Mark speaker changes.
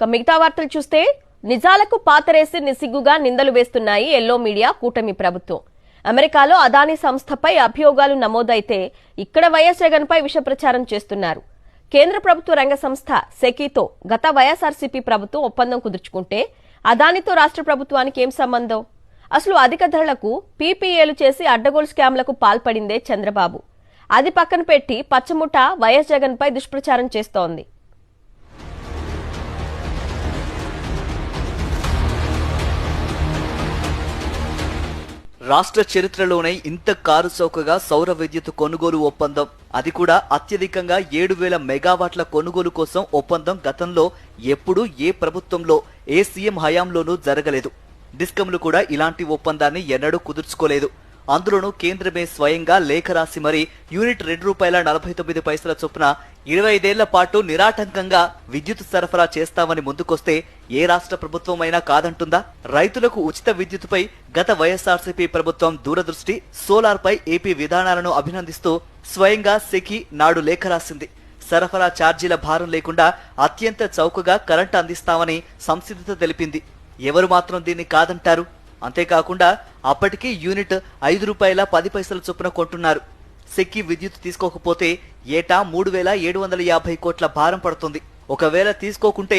Speaker 1: మిగతా వార్తలు చూస్తే నిజాలకు పాతరేసి నిసిగ్గుగా నిందలు వేస్తున్నాయి ఎల్లో మీడియా కూటమి ప్రభుత్వం. అమెరికాలో అదానీ సంస్థపై అభియోగాలు నమోదైతే ఇక్కడ వైఎస్ జగన్ పై విష ప్రచారం చేస్తున్నారు. కేంద్ర ప్రభుత్వ రంగ సంస్థ సెకీతో గత వైఎస్ఆర్సీపీ ప్రభుత్వం ఒప్పందం కుదుర్చుకుంటే అదానితో రాష్ట్ర ప్రభుత్వానికి ఏం సంబంధం? అసలు అధిక ధరలకు పీపీఏలు చేసి అడ్డగోలు స్కామ్లకు పాల్పడిందే చంద్రబాబు. అది పక్కన పెట్టి పచ్చముఠ వైఎస్ జగన్ పై దుష్ప్రచారం చేస్తోంది.
Speaker 2: రాష్ట్ర చరిత్రలోనే ఇంత కారు చౌకగా సౌర విద్యుత్ కొనుగోలు ఒప్పందం, అది కూడా అత్యధికంగా 7,000 మెగావాట్ల కొనుగోలు కోసం ఒప్పందం గతంలో ఎప్పుడూ ఏ ప్రభుత్వంలో ఏ సీఎం హయాంలోనూ జరగలేదు. డిస్కంలు కూడా ఇలాంటి ఒప్పందాన్ని ఎన్నడూ కుదుర్చుకోలేదు. అందులోనూ కేంద్రమే స్వయంగా లేఖ రాసి మరీ యూనిట్ ₹2.49 చొప్పున 25 ఏళ్ల పాటు నిరాటంకంగా విద్యుత్ సరఫరా చేస్తామని ముందుకొస్తే ఏ రాష్ట్ర ప్రభుత్వమైనా కాదంటుందా? రైతులకు ఉచిత విద్యుత్పై గత వైఎస్ఆర్సీపీ ప్రభుత్వం దూరదృష్టి, సోలార్ పై ఏపీ విధానాలను అభినందిస్తూ స్వయంగా సెకీ నాడు లేఖ రాసింది. సరఫరా ఛార్జీల భారం లేకుండా అత్యంత చౌకగా కరెంటు అందిస్తామని సంసిద్ధత తెలిపింది. ఎవరు మాత్రం దీన్ని కాదంటారు? అంతేకాకుండా అప్పటికీ యూనిట్ ₹5.10 చొప్పున కొంటున్నారు. సెకీ విద్యుత్ తీసుకోకపోతే ఏటా 3,750 కోట్ల భారం పడుతుంది. ఒకవేళ తీసుకోకుంటే